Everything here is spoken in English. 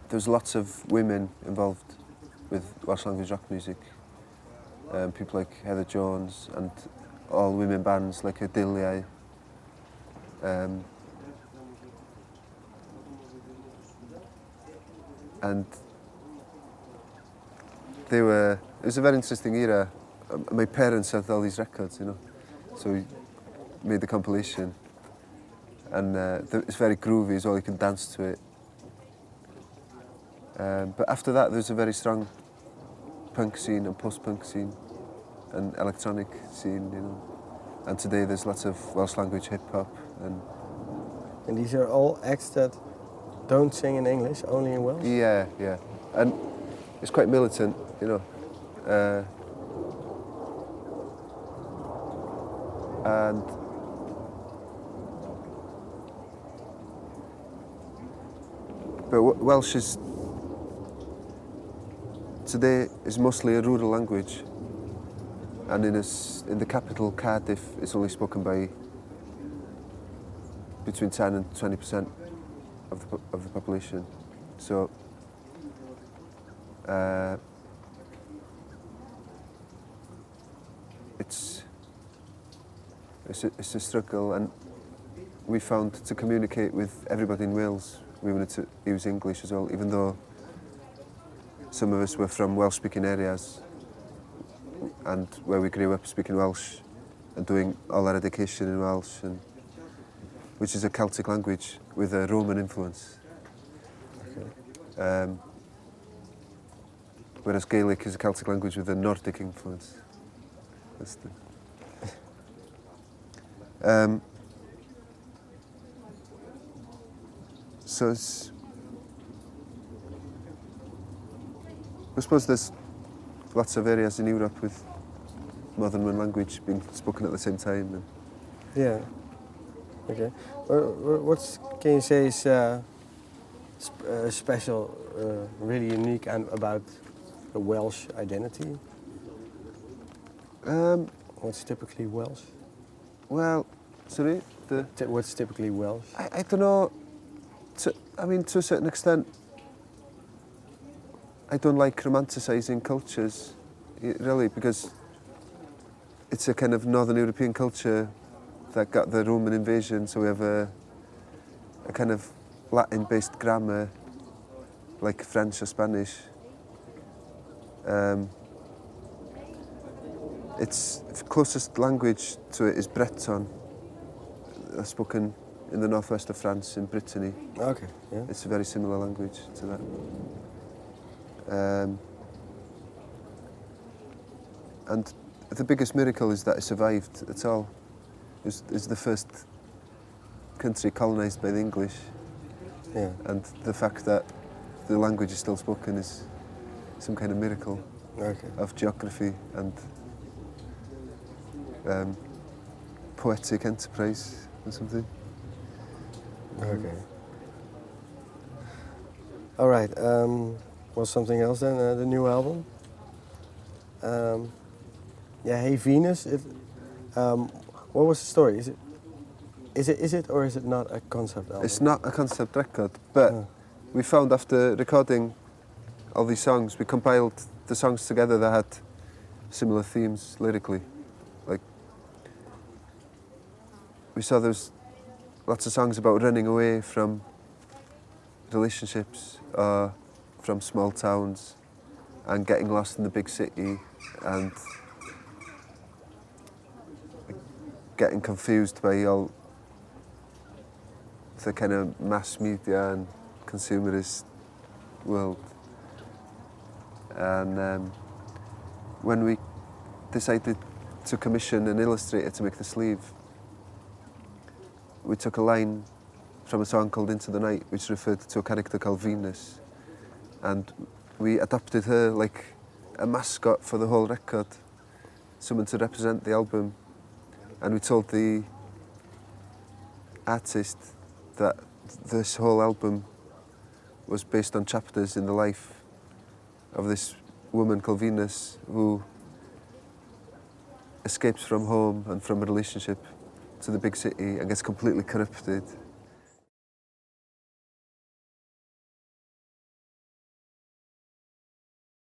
there's lots of women involved with Welsh language rock music. People like Heather Jones and all women bands like Adiliau. And it was a very interesting era. My parents had all these records, you know, so we made the compilation. And it's very groovy as well, you can dance to it. But after that, there's a very strong punk scene and post-punk scene and electronic scene, you know. And today there's lots of Welsh language hip-hop. And these are all acts that don't sing in English, only in Welsh? Yeah, yeah. And it's quite militant, you know. But Welsh today is mostly a rural language, and in the capital, Cardiff, it's only spoken by between 10 and 20% of the population. So it's a struggle, and we found to communicate with everybody in Wales, we wanted to use English as well, even though some of us were from Welsh-speaking areas and where we grew up speaking Welsh and doing all our education in Welsh, which is a Celtic language with a Roman influence. Okay. Whereas Gaelic is a Celtic language with a Nordic influence. So I suppose there's lots of areas in Europe with more than one language being spoken at the same time. Yeah. Okay. What can you say is special, really unique about the Welsh identity? What's typically Welsh? Well, sorry? What's typically Welsh? I don't know. I mean, to a certain extent, I don't like romanticising cultures, really, because it's a kind of Northern European culture that got the Roman invasion, so we have a kind of Latin-based grammar, like French or Spanish. Its closest language to it is Breton, spoken in the northwest of France, in Brittany. Okay, yeah. It's a very similar language to that. And the biggest miracle is that it survived at all. It's the first country colonised by the English. Yeah. And the fact that the language is still spoken is some kind of miracle of geography and poetic enterprise or something. Okay. All right. Was something else then? The new album. Yeah. Hey Venus. What was the story? Is it or is it not a concept album? It's not a concept record, but we found after recording all these songs, we compiled the songs together that had similar themes lyrically. Like we saw there's lots of songs about running away from relationships or from small towns and getting lost in the big city and getting confused by all the kind of mass media and consumerist world. And when we decided to commission an illustrator to make the sleeve, we took a line from a song called Into the Night, which referred to a character called Venus. And we adopted her like a mascot for the whole record, someone to represent the album. And we told the artist that this whole album was based on chapters in the life of this woman called Venus who escapes from home and from a relationship to the big city and gets completely corrupted